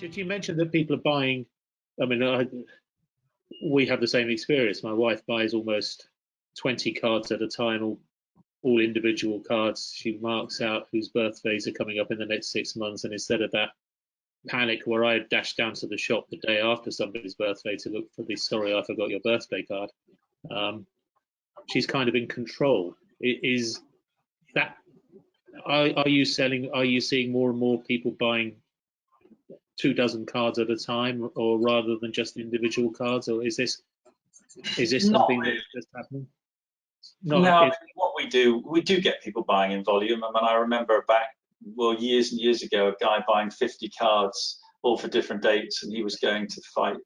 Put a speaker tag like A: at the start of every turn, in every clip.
A: Richard, you mentioned that people are buying. I mean, we have the same experience. My wife buys almost 20 cards at a time, all individual cards. She marks out whose birthdays are coming up in the next 6 months, and instead of that panic where I dash down to the shop the day after somebody's birthday to look for the "sorry, I forgot your birthday" card, she's kind of in control. Is that are you selling? Are you seeing more and more people buying 24 cards at a time, or rather than just individual cards, or is this something
B: really.
A: that's just happening?
B: No, I mean, what we do get people buying in volume. I mean, I remember back, well, years and years ago, a guy buying 50 cards, all for different dates, and he was going to fight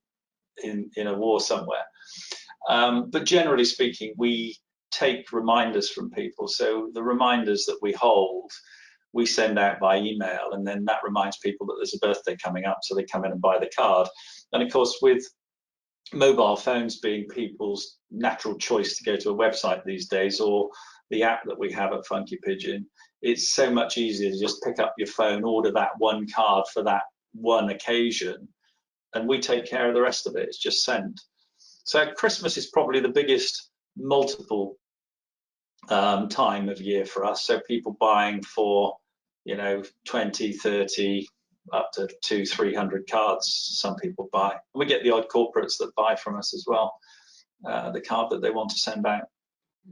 B: in a war somewhere. But generally speaking, we take reminders from people. So the reminders that we hold, we send out by email, and then that reminds people that there's a birthday coming up, so they come in and buy the card. And of course, with mobile phones being people's natural choice to go to a website these days, or the app that we have at Funky Pigeon, it's so much easier to just pick up your phone, order that one card for that one occasion, and we take care of the rest of it. It's just sent. So Christmas is probably the biggest multiple time of year for us. So people buying for, 20, 30, up to 200-300 cards. Some people buy. We get the odd corporates that buy from us as well, the card that they want to send out.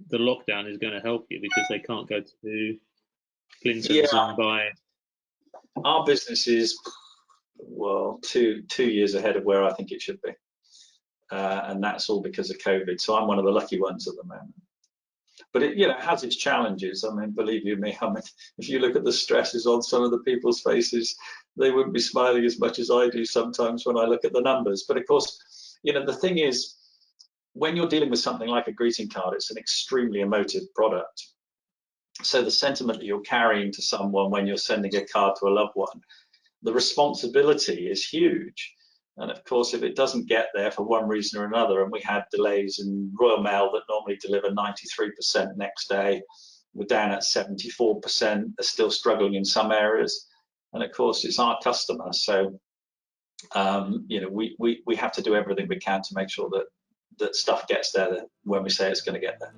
A: The lockdown is going to help you because they can't go to Clinton's and buy.
B: Our business is, well, two years ahead of where I think it should be, and that's all because of COVID. So I'm one of the lucky ones at the moment. But it, has its challenges. I mean, believe you me, if you look at the stresses on some of the people's faces, they wouldn't be smiling as much as I do sometimes when I look at the numbers. But of course, the thing is, when you're dealing with something like a greeting card, it's an extremely emotive product. So the sentiment that you're carrying to someone when you're sending a card to a loved one, the responsibility is huge. And of course, if it doesn't get there for one reason or another, and we had delays in Royal Mail that normally deliver 93% next day, we're down at 74%, they're still struggling in some areas. And of course, it's our customer. So, we have to do everything we can to make sure that stuff gets there when we say it's going to get there.